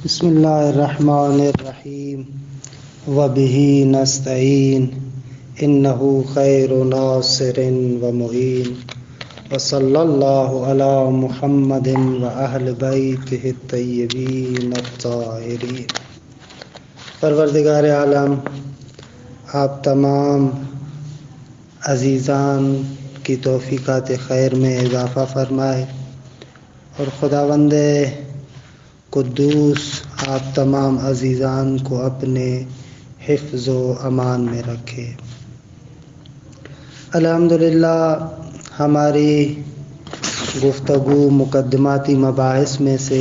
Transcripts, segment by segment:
بسم اللہ الرحمن الرحیم وبہ نستعین انہ خیر ناصر ومعین وصلی اللہ علی محمد واہل بیتہ الطیبین الطاہرین۔ پروردگار عالم آپ تمام عزیزان کی توفیقات خیر میں اضافہ فرمائے اور خداوند قدوس آپ تمام عزیزان کو اپنے حفظ و امان میں رکھے۔ الحمدللہ ہماری گفتگو مقدماتی مباحث میں سے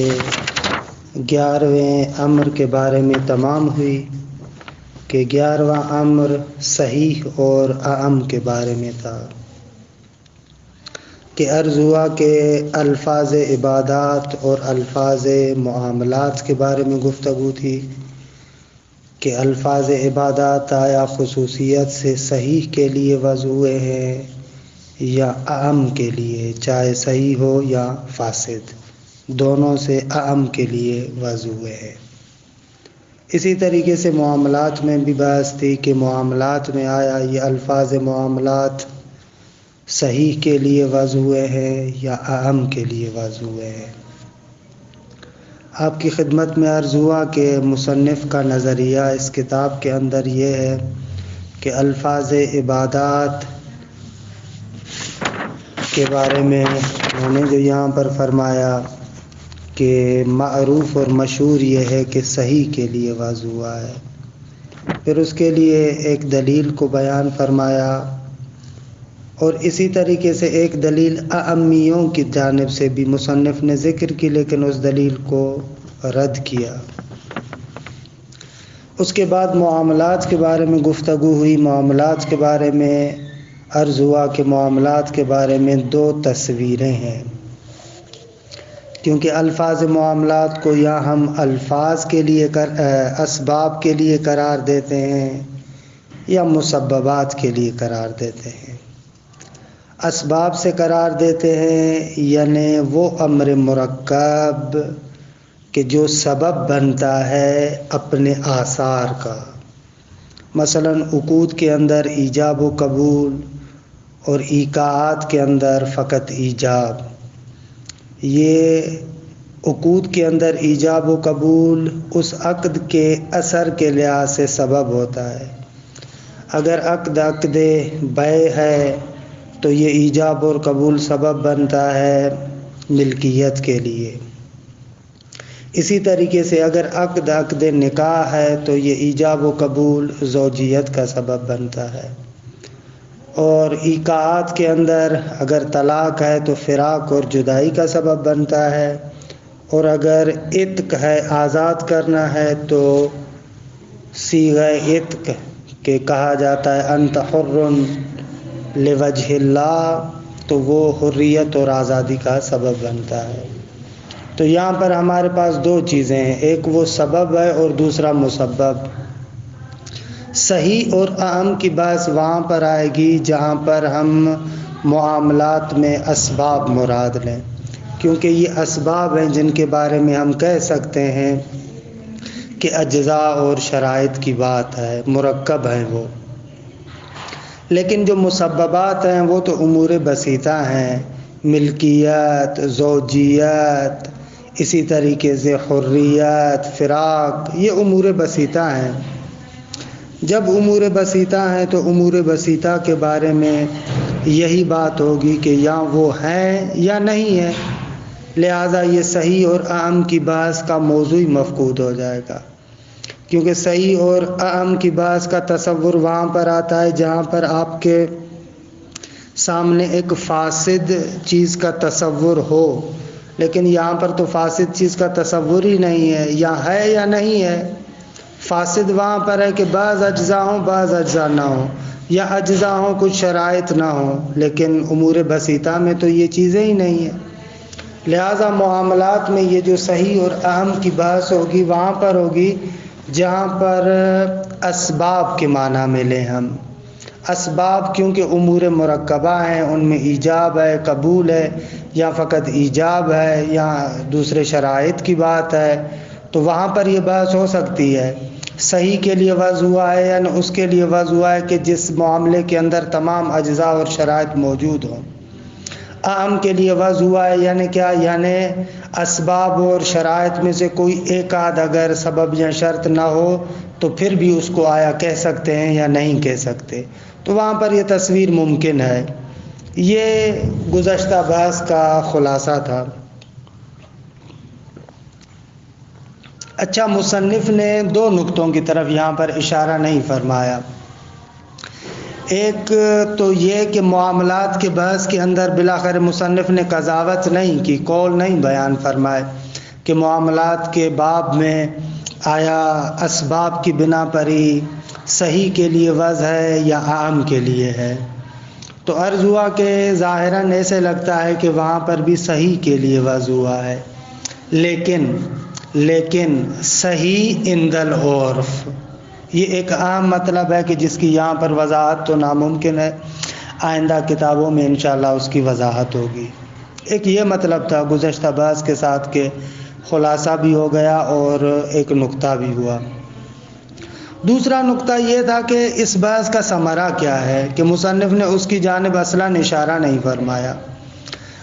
11ویں امر کے بارے میں تمام ہوئی کہ 11واں امر صحیح اور اعم کے بارے میں تھا کہ عرض ہوا کہ الفاظ عبادات اور الفاظ معاملات کے بارے میں گفتگو تھی کہ الفاظ عبادات آیا خصوصیت سے صحیح کے لیے وضع ہوئے ہیں یا اعم کے لیے، چاہے صحیح ہو یا فاسد، دونوں سے اعم کے لیے وضع ہوئے ہیں۔ اسی طریقے سے معاملات میں بھی بحث تھی کہ معاملات میں آیا یہ الفاظ معاملات صحیح کے لیے وضع ہوئے ہیں یا اعم کے لیے وضع ہوئے ہیں۔ آپ کی خدمت میں عرض ہوا کہ مصنف کا نظریہ اس کتاب کے اندر یہ ہے کہ الفاظ عبادات کے بارے میں انہوں نے جو یہاں پر فرمایا کہ معروف اور مشہور یہ ہے کہ صحیح کے لیے وضع ہوا ہے، پھر اس کے لیے ایک دلیل کو بیان فرمایا اور اسی طریقے سے ایک دلیل اعمیوں کی جانب سے بھی مصنف نے ذکر کی لیکن اس دلیل کو رد کیا۔ اس کے بعد معاملات کے بارے میں گفتگو ہوئی۔ معاملات کے بارے میں عرض ہوا کہ معاملات کے بارے میں 2 تصویریں ہیں، کیونکہ الفاظ معاملات کو یا ہم الفاظ کے لیے اسباب کے لیے قرار دیتے ہیں یا مسببات کے لیے قرار دیتے ہیں۔ اسباب سے قرار دیتے ہیں یعنی وہ امر مرکب کہ جو سبب بنتا ہے اپنے آثار کا، مثلا عقود کے اندر ایجاب و قبول اور ایقاعات کے اندر فقط ایجاب۔ یہ عقود کے اندر ایجاب و قبول اس عقد کے اثر کے لحاظ سے سبب ہوتا ہے۔ اگر عقد بیع ہے تو یہ ایجاب اور قبول سبب بنتا ہے ملکیت کے لیے۔ اسی طریقے سے اگر عقد نکاح ہے تو یہ ایجاب و قبول زوجیت کا سبب بنتا ہے، اور ایقاعات کے اندر اگر طلاق ہے تو فراق اور جدائی کا سبب بنتا ہے، اور اگر عتق ہے آزاد کرنا ہے تو صیغہ عتق کہ کہا جاتا ہے انت حر لوجہ اللہ، تو وہ حریت اور آزادی کا سبب بنتا ہے۔ تو یہاں پر ہمارے پاس 2 چیزیں ہیں، ایک وہ سبب ہے اور دوسرا مسبب۔ صحیح اور اعم کی بحث وہاں پر آئے گی جہاں پر ہم معاملات میں اسباب مراد لیں، کیونکہ یہ اسباب ہیں جن کے بارے میں ہم کہہ سکتے ہیں کہ اجزاء اور شرائط کی بات ہے، مرکب ہیں وہ۔ لیکن جو مسببات ہیں وہ تو امور بسیطہ ہیں، ملکیت، زوجیت، اسی طریقے سے حریت، فراق، یہ امور بسیطہ ہیں۔ جب امور بسیطہ ہیں تو امور بسیطہ کے بارے میں یہی بات ہوگی کہ یا وہ ہیں یا نہیں ہیں، لہذا یہ صحیح اور اعم کی بحث کا موضوع ہی مفقود ہو جائے گا، کیونکہ صحیح اور اعم کی بحث کا تصور وہاں پر آتا ہے جہاں پر آپ کے سامنے ایک فاسد چیز کا تصور ہو، لیکن یہاں پر تو فاسد چیز کا تصور ہی نہیں ہے، یا ہے یا نہیں ہے۔ فاسد وہاں پر ہے کہ بعض اجزاء ہوں بعض اجزاء نہ ہوں، یا اجزاء ہوں کچھ شرائط نہ ہوں، لیکن امور بسیطہ میں تو یہ چیزیں ہی نہیں ہیں۔ لہذا معاملات میں یہ جو صحیح اور اعم کی بحث ہوگی وہاں پر ہوگی جہاں پر اسباب کے معنی میں لیں ہم۔ اسباب کیونکہ امور مرکبہ ہیں، ان میں ایجاب ہے، قبول ہے، یا فقط ایجاب ہے یا دوسرے شرائط کی بات ہے، تو وہاں پر یہ بحث ہو سکتی ہے صحیح کے لیے وضع ہوا ہے یا نہ اس کے لیے وضع ہوا ہے کہ جس معاملے کے اندر تمام اجزاء اور شرائط موجود ہوں۔ اعم کے لیے وضع ہوا ہے یعنی کیا، یعنی اسباب اور شرائط میں سے کوئی ایک آدھ اگر سبب یا شرط نہ ہو تو پھر بھی اس کو آیا کہہ سکتے ہیں یا نہیں کہہ سکتے، تو وہاں پر یہ تصویر ممکن ہے۔ یہ گزشتہ بحث کا خلاصہ تھا۔ اچھا، مصنف نے دو نقطوں کی طرف یہاں پر اشارہ نہیں فرمایا۔ ایک تو یہ کہ معاملات کے بحث کے اندر بالآخر مصنف نے قضاوت نہیں کی، قول نہیں بیان فرمائے کہ معاملات کے باب میں آیا اسباب کی بنا پر ہی صحیح کے لیے وضع ہے یا عام کے لیے ہے، تو عرض ہوا کہ ظاہراً ایسے لگتا ہے کہ وہاں پر بھی صحیح کے لیے وضع ہوا ہے، لیکن صحیح عند العرف، یہ ایک اہم مطلب ہے کہ جس کی یہاں پر وضاحت تو ناممکن ہے، آئندہ کتابوں میں انشاءاللہ اس کی وضاحت ہوگی۔ ایک یہ مطلب تھا گزشتہ بحث کے ساتھ کہ خلاصہ بھی ہو گیا اور ایک نقطہ بھی ہوا۔ دوسرا نقطہ یہ تھا کہ اس بحث کا ثمرہ کیا ہے کہ مصنف نے اس کی جانب اصلاً اشارہ نہیں فرمایا۔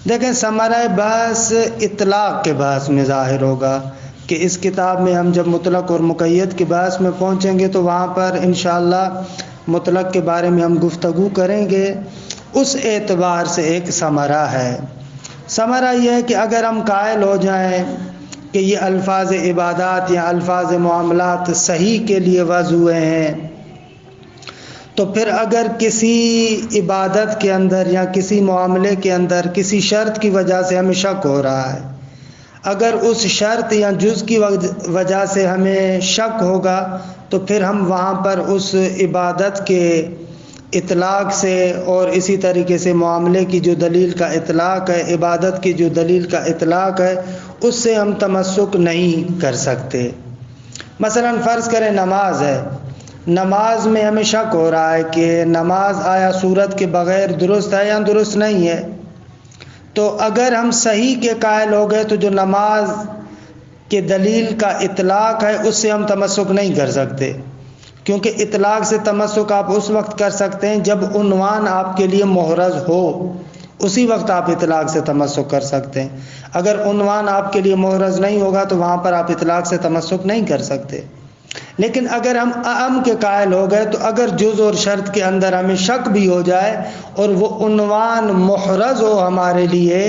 دیکھیں، ثمرہ بحث اطلاق کے بحث میں ظاہر ہوگا کہ اس کتاب میں ہم جب مطلق اور مقید کے بحث میں پہنچیں گے تو وہاں پر انشاءاللہ مطلق کے بارے میں ہم گفتگو کریں گے۔ اس اعتبار سے ایک ثمرہ ہے۔ ثمرہ یہ ہے کہ اگر ہم قائل ہو جائیں کہ یہ الفاظ عبادات یا الفاظ معاملات صحیح کے لیے وضع ہوئے ہیں، تو پھر اگر کسی عبادت کے اندر یا کسی معاملے کے اندر کسی شرط کی وجہ سے ہمیں شک ہو رہا ہے، اگر اس شرط یا جز کی وجہ سے ہمیں شک ہوگا تو پھر ہم وہاں پر اس عبادت کے اطلاق سے اور اسی طریقے سے معاملے کی جو دلیل کا اطلاق ہے، عبادت کی جو دلیل کا اطلاق ہے، اس سے ہم تمسک نہیں کر سکتے۔ مثلا فرض کریں نماز ہے، نماز میں ہمیں شک ہو رہا ہے کہ نماز آیا صورت کے بغیر درست ہے یا درست نہیں ہے، تو اگر ہم صحیح کے قائل ہو گئے تو جو نماز کے دلیل کا اطلاق ہے اس سے ہم تمسک نہیں کر سکتے، کیونکہ اطلاق سے تمسک آپ اس وقت کر سکتے ہیں جب عنوان آپ کے لیے محرز ہو، اسی وقت آپ اطلاق سے تمسک کر سکتے ہیں۔ اگر عنوان آپ کے لیے محرز نہیں ہوگا تو وہاں پر آپ اطلاق سے تمسک نہیں کر سکتے۔ لیکن اگر ہم اعم کے قائل ہو گئے تو اگر جز اور شرط کے اندر ہمیں شک بھی ہو جائے اور وہ عنوان محرز ہو ہمارے لیے،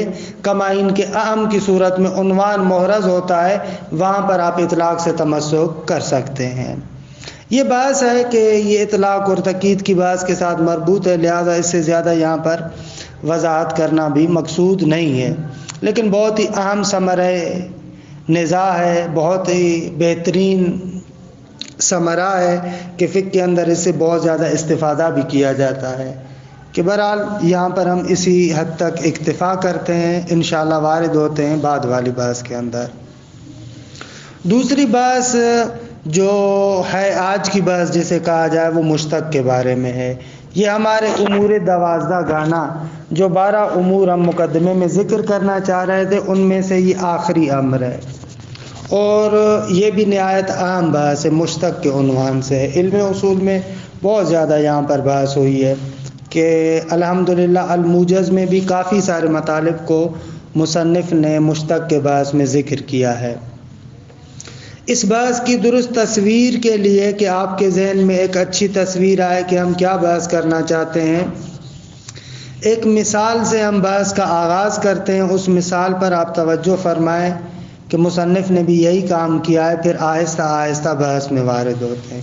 کما ان کے اعم کی صورت میں عنوان محرز ہوتا ہے، وہاں پر آپ اطلاق سے تمسک کر سکتے ہیں۔ یہ بحث ہے کہ یہ اطلاق اور تقیید کی بحث کے ساتھ مربوط ہے، لہذا اس سے زیادہ یہاں پر وضاحت کرنا بھی مقصود نہیں ہے، لیکن بہت ہی اہم ثمرہ نزاع ہے، بہت ہی بہترین ثمرہ ہے کہ فقہ کے اندر اس سے بہت زیادہ استفادہ بھی کیا جاتا ہے۔ کہ بہرحال یہاں پر ہم اسی حد تک اکتفا کرتے ہیں، انشاءاللہ وارد ہوتے ہیں بعد والی بحث کے اندر۔ دوسری بحث جو ہے آج کی بحث جسے کہا جائے وہ مشتق کے بارے میں ہے۔ یہ ہمارے امور 12 گانا جو 12 امور ہم مقدمے میں ذکر کرنا چاہ رہے تھے ان میں سے یہ آخری امر ہے، اور یہ بھی نہایت اہم بحث ہے مشتق کے عنوان سے۔ علم اصول میں بہت زیادہ یہاں پر بحث ہوئی ہے کہ الحمدللہ الموجز میں بھی کافی سارے مطالب کو مصنف نے مشتق کے بحث میں ذکر کیا ہے۔ اس بحث کی درست تصویر کے لیے کہ آپ کے ذہن میں ایک اچھی تصویر آئے کہ ہم کیا بحث کرنا چاہتے ہیں، ایک مثال سے ہم بحث کا آغاز کرتے ہیں۔ اس مثال پر آپ توجہ فرمائیں کہ مصنف نے بھی یہی کام کیا ہے، پھر آہستہ آہستہ بحث میں وارد ہوتے ہیں۔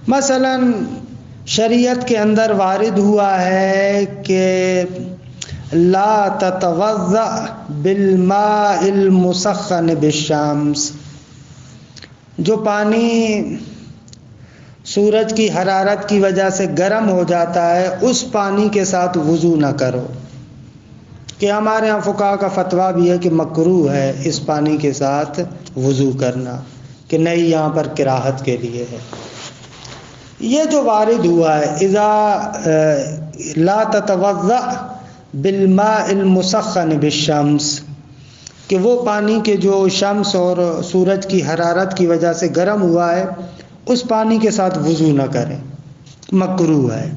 مثلا شریعت کے اندر وارد ہوا ہے کہ لا تتوضأ بالماء المسخن بالشمس، جو پانی سورج کی حرارت کی وجہ سے گرم ہو جاتا ہے اس پانی کے ساتھ وضو نہ کرو، کہ ہمارے ہاں فقہاء کا فتویٰ بھی ہے کہ مکروہ ہے اس پانی کے ساتھ وضو کرنا، کہ نہیں یہاں پر کراہت کے لیے ہے۔ یہ جو وارد ہوا ہے اذا لا تتوضأ بالماء المسخن بالشمس، کہ وہ پانی کے جو شمس اور سورج کی حرارت کی وجہ سے گرم ہوا ہے اس پانی کے ساتھ وضو نہ کریں، مکروہ ہے۔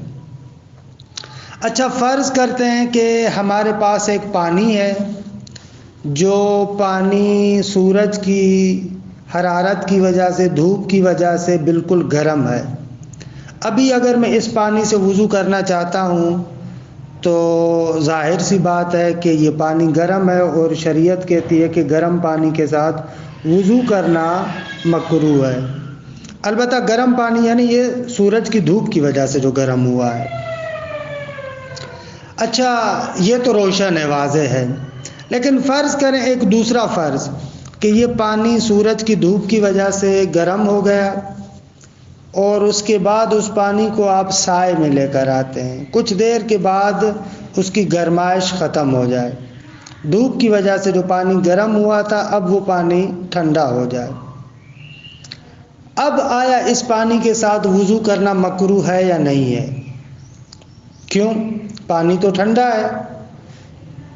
اچھا، فرض کرتے ہیں کہ ہمارے پاس ایک پانی ہے جو پانی سورج کی حرارت کی وجہ سے، دھوپ کی وجہ سے بالکل گرم ہے۔ ابھی اگر میں اس پانی سے وضو کرنا چاہتا ہوں تو ظاہر سی بات ہے کہ یہ پانی گرم ہے، اور شریعت کہتی ہے کہ گرم پانی کے ساتھ وضو کرنا مکروہ ہے۔ البتہ گرم پانی یعنی یہ سورج کی دھوپ کی وجہ سے جو گرم ہوا ہے۔ اچھا، یہ تو روشن ہے، واضح ہے، لیکن فرض کریں ایک دوسرا فرض کہ یہ پانی سورج کی دھوپ کی وجہ سے گرم ہو گیا اور اس کے بعد اس پانی کو آپ سائے میں لے کر آتے ہیں، کچھ دیر کے بعد اس کی گرمائش ختم ہو جائے، دھوپ کی وجہ سے جو پانی گرم ہوا تھا اب وہ پانی ٹھنڈا ہو جائے، اب آیا اس پانی کے ساتھ وضو کرنا مکروہ ہے یا نہیں ہے؟ کیوں؟ پانی تو ٹھنڈا ہے۔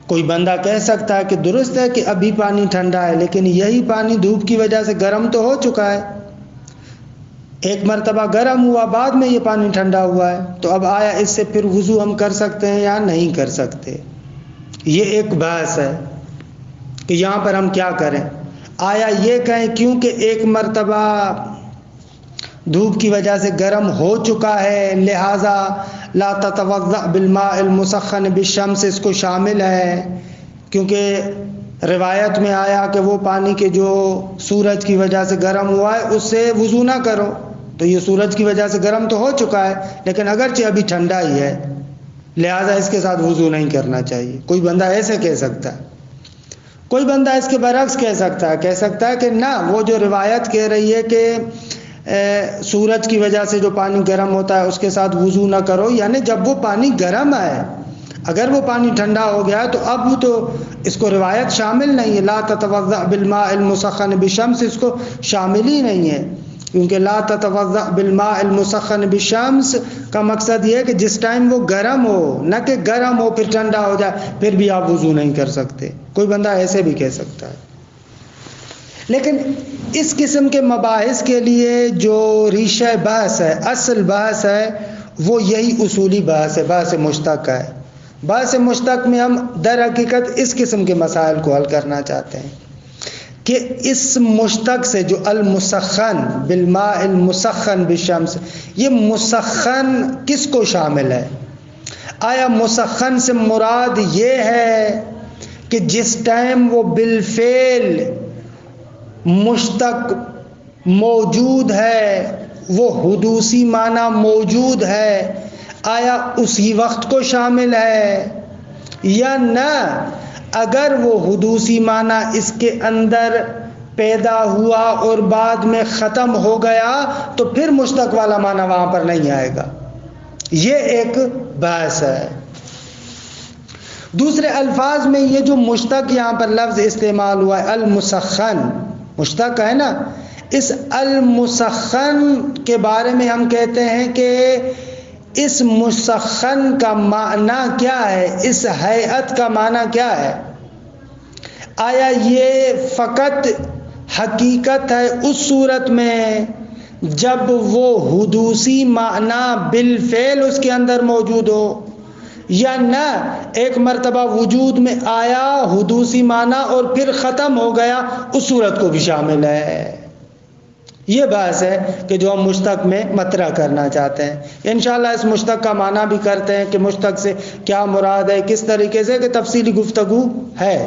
کوئی بندہ کہہ سکتا ہے کہ درست ہے کہ ابھی پانی ٹھنڈا ہے، لیکن یہی پانی دھوپ کی وجہ سے گرم تو ہو چکا ہے، ایک مرتبہ گرم ہوا، بعد میں یہ پانی ٹھنڈا ہوا ہے، تو اب آیا اس سے پھر وضو ہم کر سکتے ہیں یا نہیں کر سکتے؟ یہ ایک بحث ہے کہ یہاں پر ہم کیا کریں۔ آیا یہ کہیں کیونکہ ایک مرتبہ دھوپ کی وجہ سے گرم ہو چکا ہے لہذا لا تتوضأ بالماء المسخن بالشمس اس کو شامل ہے، کیونکہ روایت میں آیا کہ وہ پانی کے جو سورج کی وجہ سے گرم ہوا ہے اس سے وضو نہ کرو، تو یہ سورج کی وجہ سے گرم تو ہو چکا ہے لیکن اگرچہ ابھی ٹھنڈا ہی ہے لہذا اس کے ساتھ وضو نہیں کرنا چاہیے۔ کوئی بندہ ایسے کہہ سکتا ہے، کوئی بندہ اس کے برعکس کہہ سکتا ہے کہ نہ، وہ جو روایت کہہ رہی ہے کہ سورج کی وجہ سے جو پانی گرم ہوتا ہے اس کے ساتھ وضو نہ کرو، یعنی جب وہ پانی گرم ہے، اگر وہ پانی ٹھنڈا ہو گیا تو اب تو اس کو روایت شامل نہیں ہے، لا تتوضأ بالماء المسخن بالشمس اس کو شامل ہی نہیں ہے، کیونکہ لا تتوضأ بالماء المسخن بالشمس کا مقصد یہ ہے کہ جس ٹائم وہ گرم ہو، نہ کہ گرم ہو پھر ٹھنڈا ہو جائے پھر بھی آپ وضو نہیں کر سکتے۔ کوئی بندہ ایسے بھی کہہ سکتا ہے، لیکن اس قسم کے مباحث کے لیے جو ریشہ بحث ہے، اصل بحث ہے، وہ یہی اصولی بحث ہے، بحث مشتق ہے۔ بحث مشتق میں ہم در حقیقت اس قسم کے مسائل کو حل کرنا چاہتے ہیں کہ اس مشتق سے جو المسخن بالماء المسخن بالشمس، یہ مسخن کس کو شامل ہے؟ آیا مسخن سے مراد یہ ہے کہ جس ٹائم وہ بالفعل مشتق موجود ہے، وہ حدوثی معنی موجود ہے، آیا اسی وقت کو شامل ہے یا نہ؟ اگر وہ حدوثی معنی اس کے اندر پیدا ہوا اور بعد میں ختم ہو گیا تو پھر مشتق والا معنی وہاں پر نہیں آئے گا، یہ ایک بحث ہے۔ دوسرے الفاظ میں یہ جو مشتق یہاں پر لفظ استعمال ہوا ہے المسخن، مشتق ہے نا، اس المسخن کے بارے میں ہم کہتے ہیں کہ اس مسخن کا معنی کیا ہے، اس ہیئت کا معنی کیا ہے؟ آیا یہ فقط حقیقت ہے اس صورت میں جب وہ حدوثی معنی بالفعل اس کے اندر موجود ہو، یا نہ ایک مرتبہ وجود میں آیا حدوثی معنی اور پھر ختم ہو گیا، اس صورت کو بھی شامل ہے؟ یہ بحث ہے کہ جو ہم مشتق میں مطرح کرنا چاہتے ہیں۔ انشاءاللہ اس مشتق کا معنی بھی کرتے ہیں کہ مشتق سے کیا مراد ہے، کس طریقے سے، کہ تفصیلی گفتگو ہے۔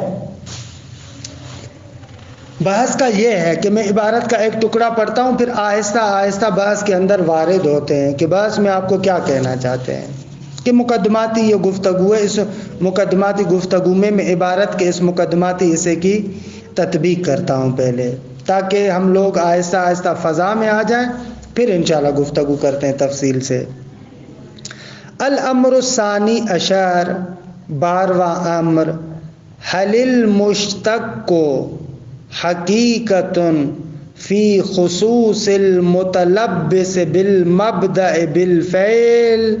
بحث کا یہ ہے کہ میں عبارت کا ایک ٹکڑا پڑھتا ہوں، پھر آہستہ آہستہ بحث کے اندر وارد ہوتے ہیں کہ بحث میں آپ کو کیا کہنا چاہتے ہیں، کہ مقدماتی یہ گفتگو ہے۔ اس مقدماتی گفتگو میں عبارت کے اس مقدماتی حصے کی تطبیق کرتا ہوں پہلے، تاکہ ہم لوگ آہستہ آہستہ فضا میں آ جائیں، پھر انشاءاللہ گفتگو کرتے ہیں تفصیل سے۔ الامر الثانی عشر، 12واں امر، حل المشتق کو حقیقت فی خصوص المتلبس بالمبدأ بالفعل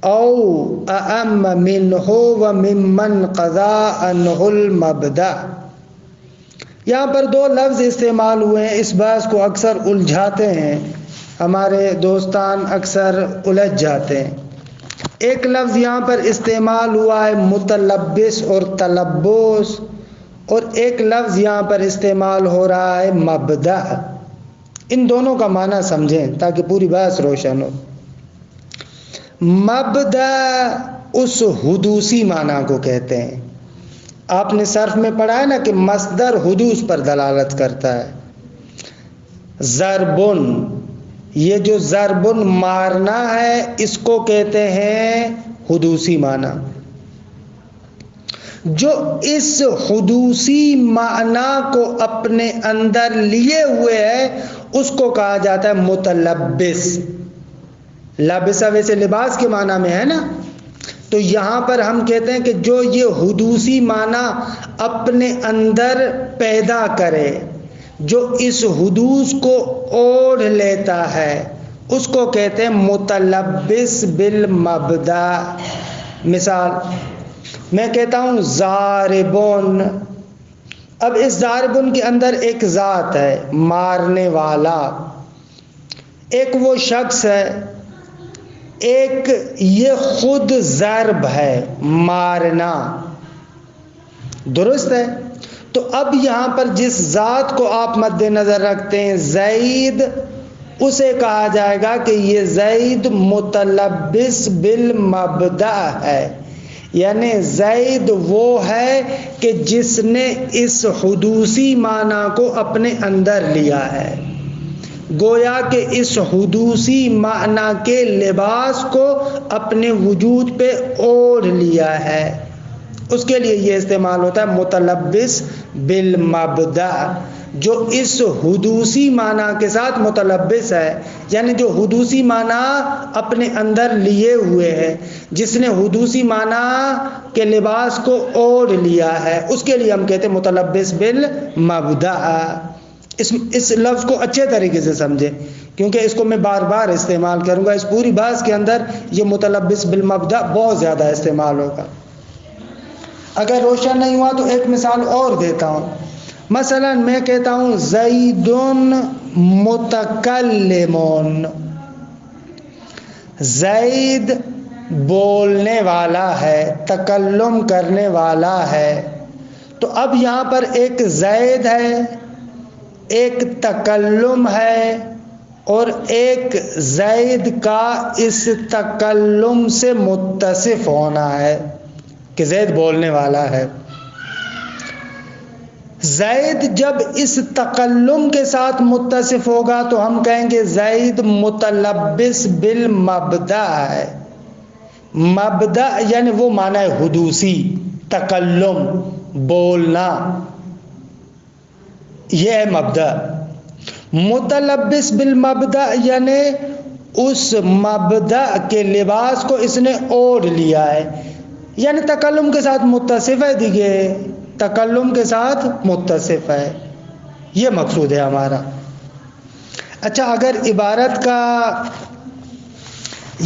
او اعم منہ و ممن قضا عنہ المبدأ. یہاں پر دو لفظ استعمال ہوئے ہیں، اس بحث کو اکثر الجھاتے ہیں، ہمارے دوستان اکثر الجھ جاتے ہیں. ایک لفظ یہاں پر استعمال ہوا ہے متلبس اور تلبس، اور ایک لفظ یہاں پر استعمال ہو رہا ہے مبدأ. ان دونوں کا معنی سمجھیں تاکہ پوری بحث روشن ہو. مبدأ اس حدوثی معنی کو کہتے ہیں. آپ نے صرف میں پڑھا ہے نا کہ مصدر حدوث پر دلالت کرتا ہے. ضربن، یہ جو ضربن مارنا ہے اس کو کہتے ہیں حدوثی معنی. جو اس حدوثی معنی کو اپنے اندر لیے ہوئے ہے اس کو کہا جاتا ہے متلبس. لبسہ ویسے لباس کے معنی میں ہے نا، تو یہاں پر ہم کہتے ہیں کہ جو یہ حدوثی معنی اپنے اندر پیدا کرے، جو اس حدوث کو اوڑھ لیتا ہے، اس کو کہتے ہیں متلبس بالمبدأ. مثال میں کہتا ہوں ضاربون، اب اس ضاربون کے اندر ایک ذات ہے مارنے والا، ایک وہ شخص ہے، ایک یہ خود ضرب ہے مارنا، درست ہے. تو اب یہاں پر جس ذات کو آپ مد نظر رکھتے ہیں زید، اسے کہا جائے گا کہ یہ زید متلبس بالمبدأ ہے. یعنی زید وہ ہے کہ جس نے اس حدوثی معنی کو اپنے اندر لیا ہے، گویا کہ اس حدوثی معنی کے لباس کو اپنے وجود پہ اوڑھ لیا ہے. اس کے لیے یہ استعمال ہوتا ہے متلبس بالمبدأ، جو اس حدوثی معنی کے ساتھ متلبس ہے، یعنی جو حدوثی معنی اپنے اندر لیے ہوئے ہے، جس نے حدوثی معنی کے لباس کو اوڑھ لیا ہے، اس کے لیے ہم کہتے ہیں متلبس بالمبدأ. اس لفظ کو اچھے طریقے سے سمجھیں کیونکہ اس کو میں بار بار استعمال کروں گا. اس پوری بحث کے اندر یہ متلبس بالمبدأ بہت زیادہ استعمال ہوگا. اگر روشن نہیں ہوا تو ایک مثال اور دیتا ہوں. مثلا میں کہتا ہوں زیدن متکلمون، زید بولنے والا ہے، تکلم کرنے والا ہے. تو اب یہاں پر ایک زید ہے، ایک تکلم ہے، اور ایک زید کا اس تکلم سے متصف ہونا ہے کہ زید بولنے والا ہے. زید جب اس تکلم کے ساتھ متصف ہوگا تو ہم کہیں گے زید متلبس بالمبدأ ہے. مبدأ یعنی وہ معنی ہے حدوثی، تکلم، بولنا، یہ ہے مبدأ. متلبس بالمبدأ یعنی اس مبدأ کے لباس کو اس نے اوڑھ لیا ہے، یعنی تکلم کے ساتھ متصف ہے، دیکھیے تکلم کے ساتھ متصف ہے. یہ مقصود ہے ہمارا. اچھا، اگر عبارت کا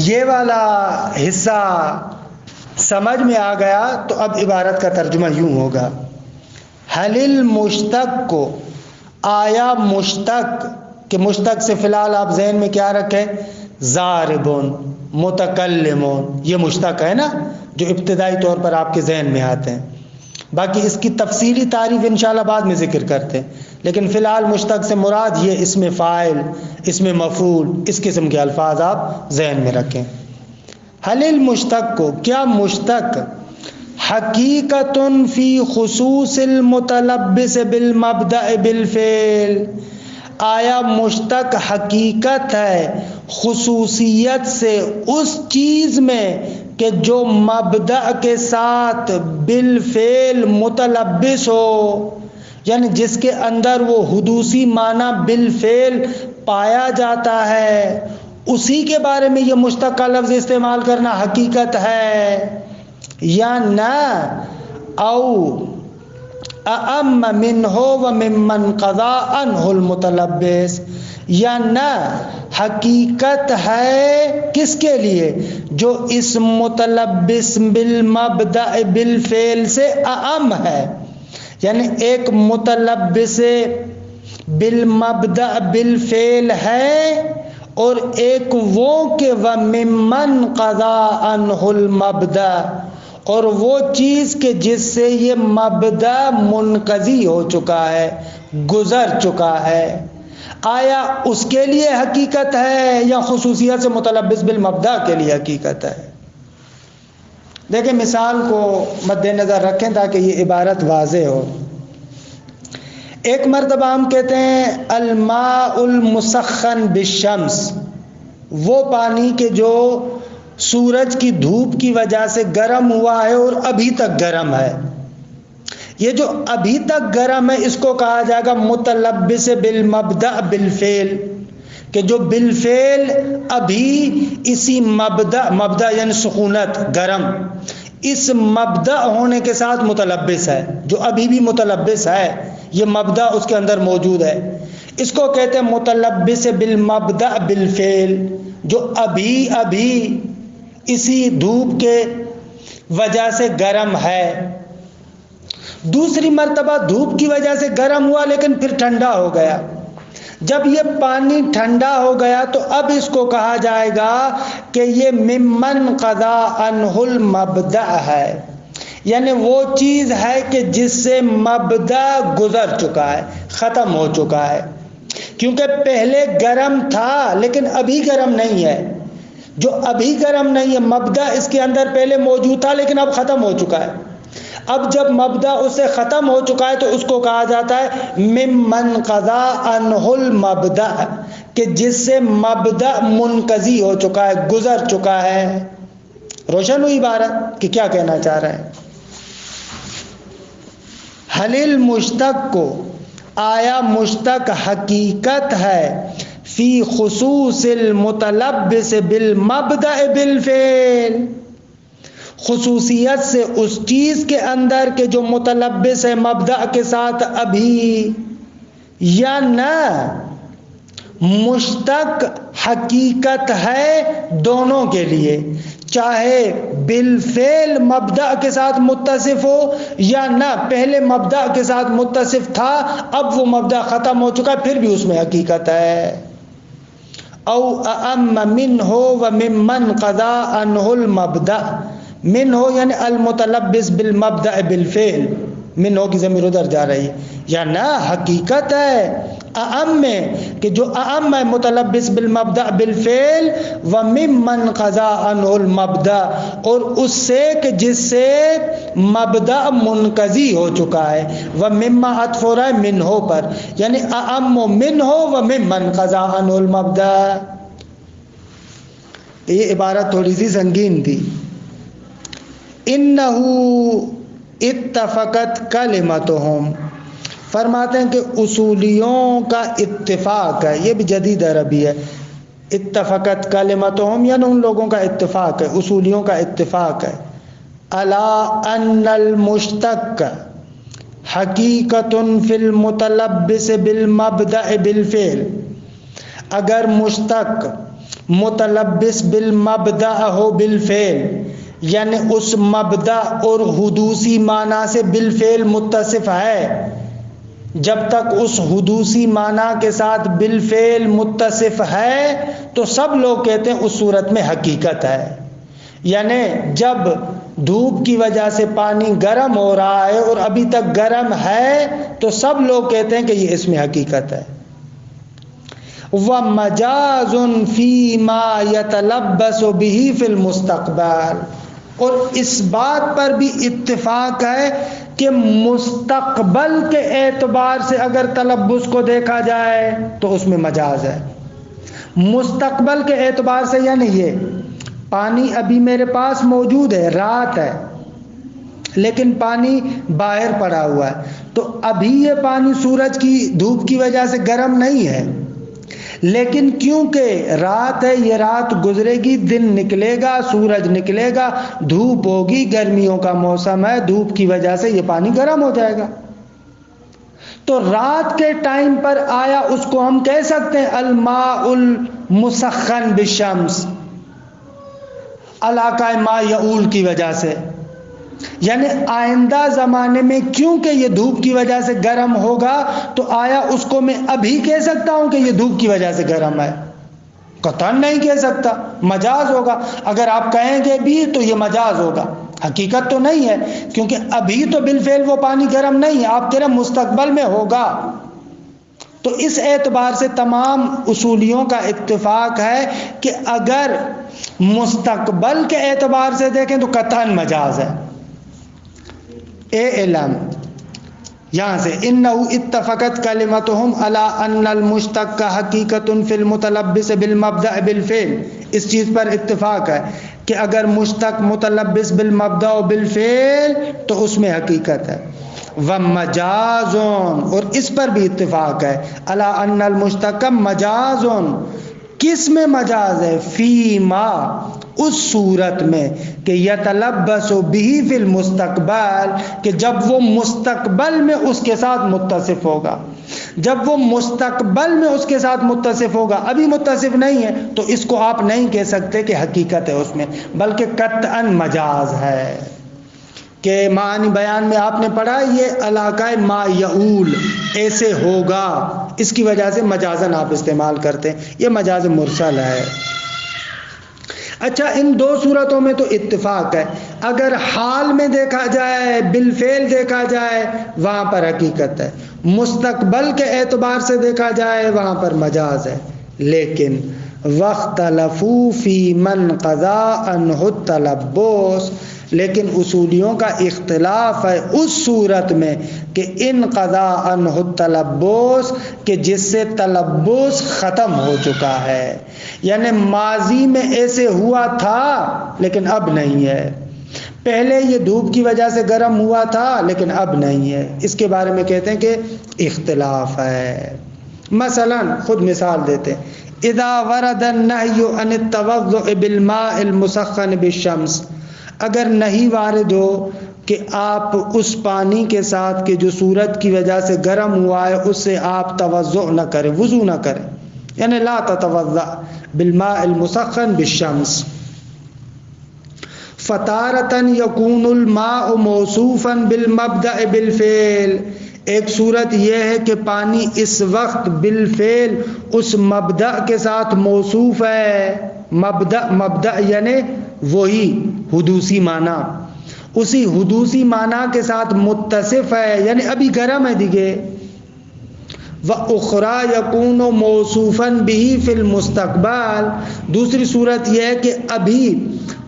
یہ والا حصہ سمجھ میں آ گیا تو اب عبارت کا ترجمہ یوں ہوگا: حل المشتق کو، آیا مشتق، کہ مشتق سے فی الحال آپ ذہن میں کیا رکھیں؟ ضاربون، متکلمون، یہ مشتق ہے نا جو ابتدائی طور پر آپ کے ذہن میں آتے ہیں. باقی اس کی تفصیلی تعریف انشاءاللہ بعد میں ذکر کرتے ہیں، لیکن فی الحال مشتق سے مراد یہ اسم فاعل، اسم مفعول، اس قسم کے الفاظ آپ ذہن میں رکھیں. حل المشتق کو، کیا مشتق حقیقت فی خصوص المتلبس بالمبدأ بالفعل، آیا مشتق حقیقت ہے خصوصیت سے اس چیز میں کہ جو مبدأ کے ساتھ بالفعل متلبس ہو، یعنی جس کے اندر وہ حدوثی معنی بالفعل پایا جاتا ہے، اسی کے بارے میں یہ مشتق کا لفظ استعمال کرنا حقیقت ہے یا نہ؟ او اعم منہ وممن قضا عنہ المتلبس، یا نہ حقیقت ہے کس کے لیے؟ جو اس متلبس بالمبدأ بالفعل سے اعم ہے، یعنی ایک متلبس بالمبدأ بالفعل ہے اور ایک وہ کہ وممن قضا عنہ المبدأ، اور وہ چیز کہ جس سے یہ مبدأ منقضی ہو چکا ہے، گزر چکا ہے۔ آیا اس کے لیے حقیقت ہے یا خصوصیت سے متلبس بالمبدأ کے لیے حقیقت ہے؟ دیکھیں مثال کو مد نظر رکھیں تاکہ یہ عبارت واضح ہو۔ ایک مرتبہ ہم کہتے ہیں الماء المسخن بالشمس، وہ پانی کہ جو سورج کی دھوپ کی وجہ سے گرم ہوا ہے اور ابھی تک گرم ہے۔ یہ جو ابھی تک گرم ہے اس کو کہا جائے گا متلبس بالمبدأ بالفعل، کہ جو بالفعل ابھی اسی مبدأ یعنی سخونت گرم، اس مبدأ ہونے کے ساتھ متلبس ہے، جو ابھی بھی متلبس ہے، یہ مبدأ اس کے اندر موجود ہے، اس کو کہتے ہیں متلبس بالمبدأ بالفعل، جو ابھی اسی دھوپ کے وجہ سے گرم ہے۔ دوسری مرتبہ دھوپ کی وجہ سے گرم ہوا لیکن پھر ٹھنڈا ہو گیا۔ جب یہ پانی ٹھنڈا ہو گیا تو اب اس کو کہا جائے گا کہ یہ ممن قضا عنہ المبدأ ہے، یعنی وہ چیز ہے کہ جس سے مبدأ گزر چکا ہے، ختم ہو چکا ہے، کیونکہ پہلے گرم تھا لیکن ابھی گرم نہیں ہے۔ جو ابھی گرم نہیں ہے مبدأ اس کے اندر پہلے موجود تھا لیکن اب ختم ہو چکا ہے۔ اب جب مبدأ اس سے ختم ہو چکا ہے تو اس کو کہا جاتا ہے ممن قضا عنہ المبدأ، کہ جس سے مبدأ منقضی ہو چکا ہے، گزر چکا ہے۔ روشن ہوئی عبارت کہ کیا کہنا چاہ رہے ہیں؟ حل المشتق کو، آیا مشتق حقیقت ہے فی خصوص المتلبس بالمبدأ بالفعل، خصوصیت سے اس چیز کے اندر کہ جو متلبس ہے مبدأ کے ساتھ ابھی، یا نہ مشتق حقیقت ہے دونوں کے لیے، چاہے بالفعل مبدأ کے ساتھ متصف ہو یا نہ پہلے مبدأ کے ساتھ متصف تھا اب وہ مبدأ ختم ہو چکا ہے پھر بھی اس میں حقیقت ہے۔ او اعم منہ وممن قضا عنہ المبدأ، من ہو یعنی المتلبس بالمبدأ بالفعل، من ہو کی ضمیر ادھر جا رہی ہے، یا نہ حقیقت ہے اعم میں کہ جو اعم ہے متلبس بالمبدأ بالفعل، وممن قضا عنہ المبدأ، اور اس سے کہ جس سے مبدأ منقضی ہو چکا ہے، ومما عطف ہو رہا ہے من ہو پر، یعنی اعم من ہو وممن قضا عنہ المبدأ۔ یہ عبارت تھوڑی سی سنگین تھی۔ انہو اتفقت کلمتہم، فرماتے ہیں کہ اصولیوں کا اتفاق ہے، یہ بھی جدید عربی ہے، اتفقت کلمتہم یعنی ان لوگوں کا اتفاق ہے، اصولیوں کا اتفاق ہے، الا ان المشتق حقیقت فی المتلبس بالمبدأ بالفعل، اگر مشتق متلبس بالمبدأ ہو بالفعل، یعنی اس مبدأ اور حدوثی معنی سے بالفعل متصف ہے، جب تک اس حدوثی معنی کے ساتھ بالفعل متصف ہے تو سب لوگ کہتے ہیں اس صورت میں حقیقت ہے، یعنی جب دھوپ کی وجہ سے پانی گرم ہو رہا ہے اور ابھی تک گرم ہے تو سب لوگ کہتے ہیں کہ یہ اس میں حقیقت ہے۔ وَمَجَازٌ فِي مَا يَتَلَبَّسُ بِهِ فِي الْمُسْتَقْبَلِ، اور اس بات پر بھی اتفاق ہے کہ مستقبل کے اعتبار سے اگر تلبس کو دیکھا جائے تو اس میں مجاز ہے۔ مستقبل کے اعتبار سے یعنی یہ پانی ابھی میرے پاس موجود ہے، رات ہے لیکن پانی باہر پڑا ہوا ہے، تو ابھی یہ پانی سورج کی دھوپ کی وجہ سے گرم نہیں ہے، لیکن کیونکہ رات ہے، یہ رات گزرے گی، دن نکلے گا، سورج نکلے گا، دھوپ ہوگی، گرمیوں کا موسم ہے، دھوپ کی وجہ سے یہ پانی گرم ہو جائے گا۔ تو رات کے ٹائم پر آیا اس کو ہم کہہ سکتے ہیں الماء المسخن بالشمس، علاقہ ما یعول کی وجہ سے، یعنی آئندہ زمانے میں کیونکہ یہ دھوپ کی وجہ سے گرم ہوگا تو آیا اس کو میں ابھی کہہ سکتا ہوں کہ یہ دھوپ کی وجہ سے گرم ہے؟ قطعاً نہیں کہہ سکتا، مجاز ہوگا۔ اگر آپ کہیں گے بھی تو یہ مجاز ہوگا، حقیقت تو نہیں ہے، کیونکہ ابھی تو بالفعل وہ پانی گرم نہیں ہے، آپ کہہ رہے ہیں مستقبل میں ہوگا۔ تو اس اعتبار سے تمام اصولیوں کا اتفاق ہے کہ اگر مستقبل کے اعتبار سے دیکھیں تو قطعاً مجاز ہے۔ علم یہاں سے انہو اتفقت کلمتہم علی ان المشتق حقیقت فی المتلبس بالمبدأ بالفعل، اس چیز پر اتفاق ہے کہ اگر مشتق متلبس بالمبدأ و بالفعل تو اس میں حقیقت ہے۔ ومجازون، اور اس پر بھی اتفاق ہے علی ان المشتق مجازون، کس میں مجاز ہے؟ فیما، اس صورت میں کہ یتلبس بہ فی المستقبل، کہ جب وہ مستقبل میں اس کے ساتھ متصف ہوگا، جب وہ مستقبل میں اس کے ساتھ متصف ہوگا، ابھی متصف نہیں ہے تو اس کو آپ نہیں کہہ سکتے کہ حقیقت ہے اس میں، بلکہ قطعاً مجاز ہے۔ کہ معنی بیان میں آپ نے پڑھا یہ علاقہ ما یعول ایسے ہوگا، اس کی وجہ سے مجازن آپ استعمال کرتے ہیں، یہ مجاز مرسل ہے۔ اچھا، ان دو صورتوں میں تو اتفاق ہے، اگر حال میں دیکھا جائے، بالفعل دیکھا جائے وہاں پر حقیقت ہے، مستقبل کے اعتبار سے دیکھا جائے وہاں پر مجاز ہے۔ لیکن واختلفوا فی من قضا عنہ التلبس، لیکن اصولیوں کا اختلاف ہے اس صورت میں کہ ان قضا عنہ التلبس، کہ جس سے تلبس ختم ہو چکا ہے، یعنی ماضی میں ایسے ہوا تھا لیکن اب نہیں ہے، پہلے یہ دھوپ کی وجہ سے گرم ہوا تھا لیکن اب نہیں ہے، اس کے بارے میں کہتے ہیں کہ اختلاف ہے۔ مثلا خود مثال دیتے ہیں، اذا ورد النہی عن التوضؤ بالماء المسخن بالشمس، اگر نہیں وارد ہو کہ آپ اس پانی کے ساتھ کہ جو سورج کی وجہ سے گرم ہوا ہے اس سے آپ توضؤ نہ کریں، وضو نہ کریں، یعنی لا تتوضأ بالماء المسخن بالشمس، فتارةً يكون الماء موصوفا بالمبدأ بالفعل، ایک صورت یہ ہے کہ پانی اس وقت بالفعل اس مبدأ کے ساتھ موصوف ہے، مبدأ یعنی وہی حدوثی معنی، اسی حدوثی معنی کے ساتھ متصف ہے، یعنی ابھی گرم ہے دیگے۔ وَأُخْرَى يَكُونُ مَوْصُوفًا بِهِ فِي الْمُسْتَقْبَلِ، دوسری صورت یہ ہے کہ ابھی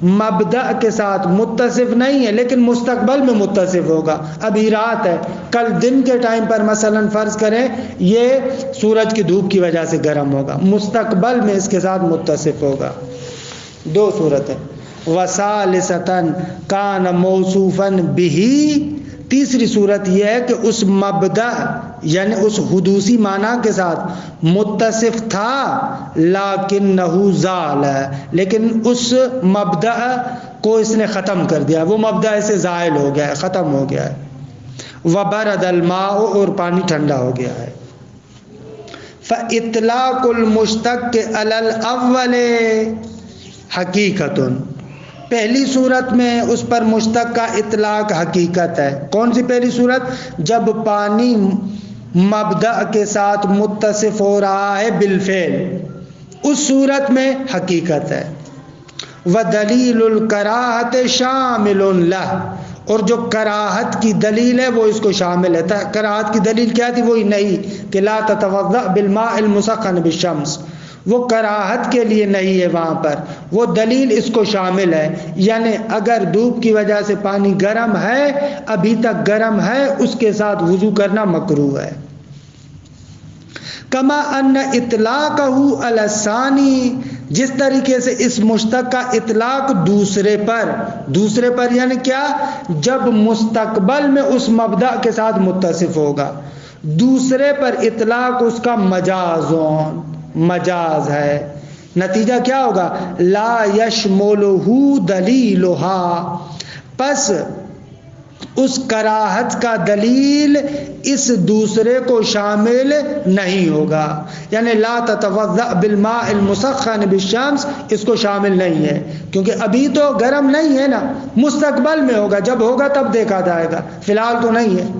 مبدأ کے ساتھ متصف نہیں ہے لیکن مستقبل میں متصف ہوگا، ابھی رات ہے، کل دن کے ٹائم پر مثلا فرض کریں یہ سورج کی دھوپ کی وجہ سے گرم ہوگا، مستقبل میں اس کے ساتھ متصف ہوگا۔ دو صورتیں۔ وَثَالِثَةً كَانَ مَوْصُوفًا بِهِ، تیسری صورت یہ ہے کہ اس مبدأ یعنی اس حدوثی معنی کے ساتھ متصف تھا لیکنہ زال، لیکن اس مبدأ کو اس نے ختم کر دیا، وہ مبدأ اسے زائل ہو گیا ہے، ختم ہو گیا ہے۔ وبرد الماء، اور پانی ٹھنڈا ہو گیا ہے۔ فاطلاق المشتق علی الاول حقیقت، پہلی صورت میں اس پر مشتق کا اطلاق حقیقت ہے۔ کون سی پہلی صورت؟ جب پانی مبدأ کے ساتھ متصف ہو رہا ہے بالفعل، اس صورت میں حقیقت ہے۔ وَدَلِيلُ الْكَرَاهَةِ شَامِلٌ لَهُ، اور جو کراہت کی دلیل ہے وہ اس کو شامل ہے۔ کراہت کی دلیل کیا تھی؟ وہی نہیں کہ لا تتوضأ بالماء المسخن بالشمس، وہ کراہت کے لیے نہیں ہے وہاں پر، وہ دلیل اس کو شامل ہے، یعنی اگر دھوپ کی وجہ سے پانی گرم ہے، ابھی تک گرم ہے، اس کے ساتھ وضو کرنا مکروہ ہے۔ کما ان اطلاقہ علی الثانی، جس طریقے سے اس مشتق کا اطلاق دوسرے پر یعنی کیا؟ جب مستقبل میں اس مبدأ کے ساتھ متصف ہوگا، دوسرے پر اطلاق اس کا مجاز ہے، نتیجہ کیا ہوگا؟ لا یشملہ دلیلہا، پس اس کراہت کا دلیل اس دوسرے کو شامل نہیں ہوگا. یعنی لا تتوضأ بالماء المسخن بالشمس اس کو شامل نہیں ہے، کیونکہ ابھی تو گرم نہیں ہے نا، مستقبل میں ہوگا، جب ہوگا تب دیکھا جائے گا، فی الحال تو نہیں ہے،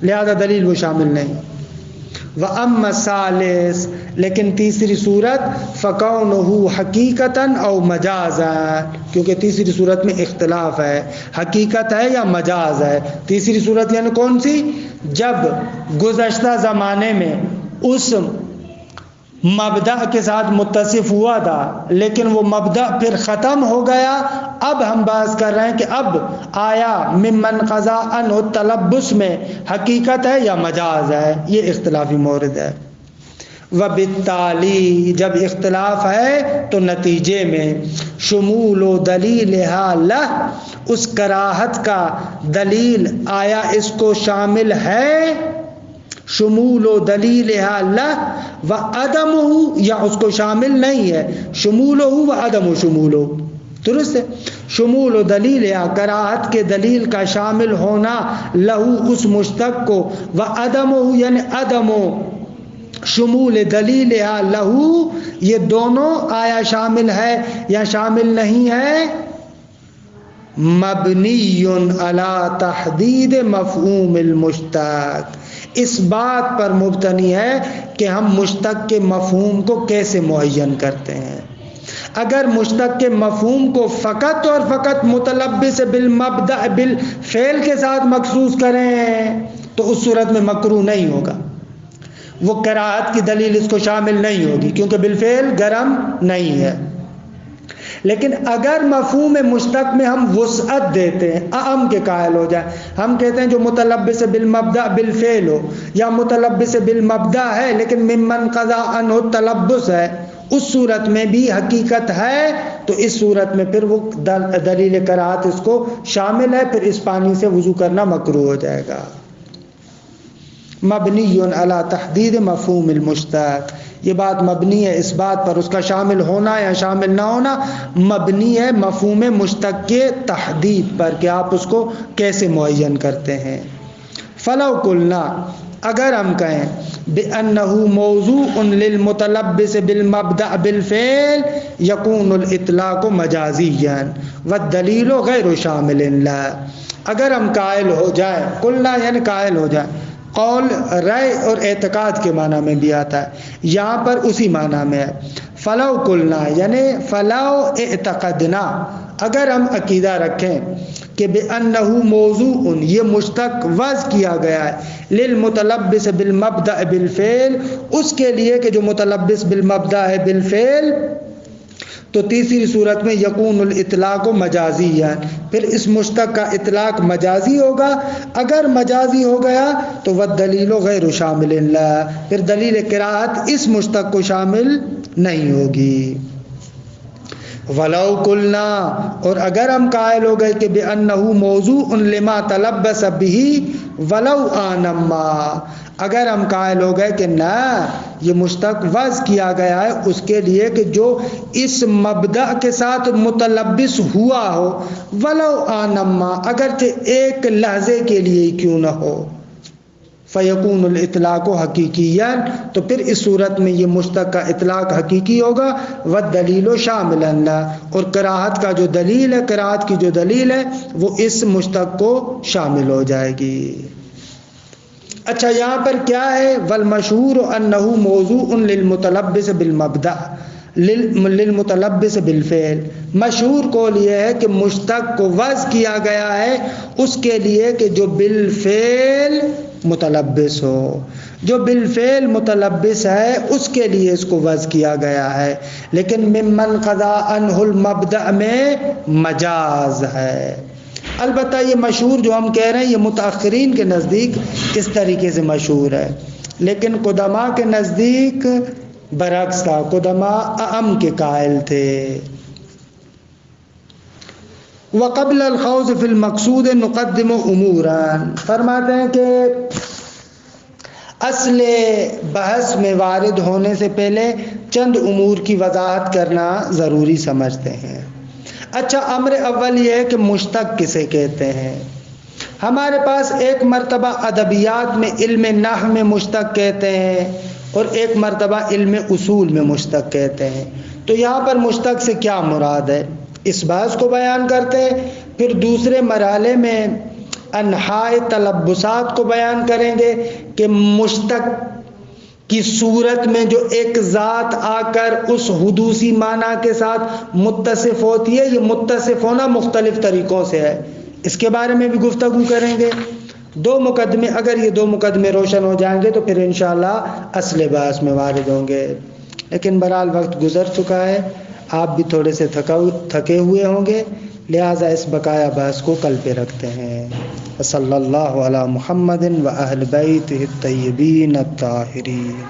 لہذا دلیل وہ شامل نہیں. وَأَمَّا الثَّالِثُ لیکن تیسری صورت فَكَوْنُهُ حَقِيقَةً أَوْ مَجَازًا، کیونکہ تیسری صورت میں اختلاف ہے، حقیقت ہے یا مجاز ہے. تیسری صورت یعنی کون سی؟ جب گزشتہ زمانے میں اس مبدأ کے ساتھ متصف ہوا تھا لیکن وہ مبدأ پھر ختم ہو گیا. اب ہم بات کر رہے ہیں کہ اب آیا ممن قضا عنہ التلبس میں حقیقت ہے یا مجاز ہے، یہ اختلافی مورد ہے. وبالتالی جب اختلاف ہے تو نتیجے میں شمول و دلیلہا لہ اس کراہت کا دلیل آیا اس کو شامل ہے، شمول و دلیلہا لہ و عدمہ یا اس کو شامل نہیں ہے، شمولہ و عدم شمولہ. درست ہے. شمول و دلیل یا کراہت کے دلیل کا شامل ہونا لہو اس مشتق کو، و عدم یعنی عدم شمول دلیل یا لہو یہ دونوں آیا شامل ہے یا شامل نہیں ہے. مبنی علی تحدید مفہوم المشتق اس بات پر مبتنی ہے کہ ہم مشتق کے مفہوم کو کیسے معین کرتے ہیں. اگر مشتق کے مفہوم کو فقط اور فقط متلبس بالمبدأ بالفعل کے ساتھ مخصوص کریں تو اس صورت میں مکروہ نہیں ہوگا، وہ کراہت کی دلیل اس کو شامل نہیں ہوگی کیونکہ بالفعل گرم نہیں ہے. لیکن اگر مفہوم مشتق میں ہم وسعت دیتے ہیں، اعم کے قائل ہو جائیں، ہم کہتے ہیں جو متلبس بالمبدأ بالفعل ہو یا متلبس بالمبدأ ہے لیکن ممن قضا عنہ التلبس ہے، اس صورت میں بھی حقیقت ہے، تو اس صورت میں پھر وہ دلیل کراہت اس کو شامل ہے، پھر اس پانی سے وضو کرنا مکروہ ہو جائے گا. مبنی علی تحدید مفہوم المشتق یہ بات مبنی ہے اس بات پر اس کا شامل ہونا یا شامل نہ ہونا مبنی ہے مفہوم مشتق کے تحدید پر کہ آپ اس کو کیسے معین کرتے ہیں. فلو قلنا اگر ہم کہیں بأنه موضوع للمتلبس بالمبدأ بالفعل يكون الاطلاق مجازيا والدلیل غیر شامل له، اگر ہم قائل ہو جائیں، قلنا یعنی قائل ہو جائیں، قول رائے اور اعتقاد کے معنی میں بھی آتا ہے، یہاں پر اسی معنی میں ہے. فلو قلنا یعنی فلو اعتقدنا اگر ہم عقیدہ رکھیں کہ بأنه موضوع یہ مشتق وضع کیا گیا ہے للمتلبس بالمبدأ بالفعل اس کے لیے کہ جو متلبس بالمبدأ ہے بالفعل، تو تیسری صورت میں یکون الاطلاق مجازیًا پھر اس مشتق کا اطلاق مجازی ہوگا. اگر مجازی ہو گیا تو والدلیل غیر شامل له پھر دلیل کراہت اس مشتق کو شامل نہیں ہوگی. ولو قلنا اور اگر ہم قائل ہو گئے کہ بأنه موضوع لما تلبس به ولو آنما اگر ہم قائل ہو گئے کہ نہ یہ مشتق وضع کیا گیا ہے اس کے لیے کہ جو اس مبدأ کے ساتھ متلبس ہوا ہو ولو آنما اگرچہ ایک لحظے کے لیے کیوں نہ ہو، فیکون الاطلاق حقیقیًا تو پھر اس صورت میں یہ مشتق کا اطلاق حقیقی ہوگا. والدلیل شاملا له اور کراہت کا جو دلیل ہے، کراہت کی جو دلیل ہے وہ اس مشتق کو شامل ہو جائے گی. اچھا یہاں پر کیا ہے؟ والمشہور انه موضوع للمتلبس بالمبدأ للمتلبس بالفعل، مشہور قول یہ ہے کہ مشتق کو وضع کیا گیا ہے اس کے لیے کہ جو بالفعل متلبس ہو، جو بالفعل متلبس ہے اس کے لیے اس کو وضع کیا گیا ہے، لیکن ممن قضا عنہ المبدأ میں مجاز ہے. البتہ یہ مشہور جو ہم کہہ رہے ہیں یہ متاخرین کے نزدیک اس طریقے سے مشہور ہے، لیکن قدماء کے نزدیک برعکس تھا، قدماء اعم کے قائل تھے. وقبل الخوض فی المقصود نقدم امورا فرماتے ہیں کہ اصل بحث میں وارد ہونے سے پہلے چند امور کی وضاحت کرنا ضروری سمجھتے ہیں. اچھا امر اول یہ ہے کہ مشتق کسے کہتے ہیں. ہمارے پاس ایک مرتبہ ادبیات میں علم نحو میں مشتق کہتے ہیں اور ایک مرتبہ علم اصول میں مشتق کہتے ہیں. تو یہاں پر مشتق سے کیا مراد ہے اس بحث کو بیان کرتے ہیں. پھر دوسرے مرحلے میں انحاء تلبسات کو بیان کریں گے کہ مشتق کی صورت میں جو ایک ذات آ کر اس حدوثی معنی کے ساتھ متصف ہوتی ہے، یہ متصف ہونا مختلف طریقوں سے ہے، اس کے بارے میں بھی گفتگو کریں گے. دو مقدمے، اگر یہ دو مقدمے روشن ہو جائیں گے تو پھر انشاءاللہ اصل بحث میں وارد ہوں گے. لیکن بہرحال وقت گزر چکا ہے، آپ بھی تھوڑے سے تھکے ہوئے ہوں گے، لہٰذا اس بقایا بحث کو کل پہ رکھتے ہیں. صلی اللہ علی محمد و اہل بیتہ الطیبین الطاہرین.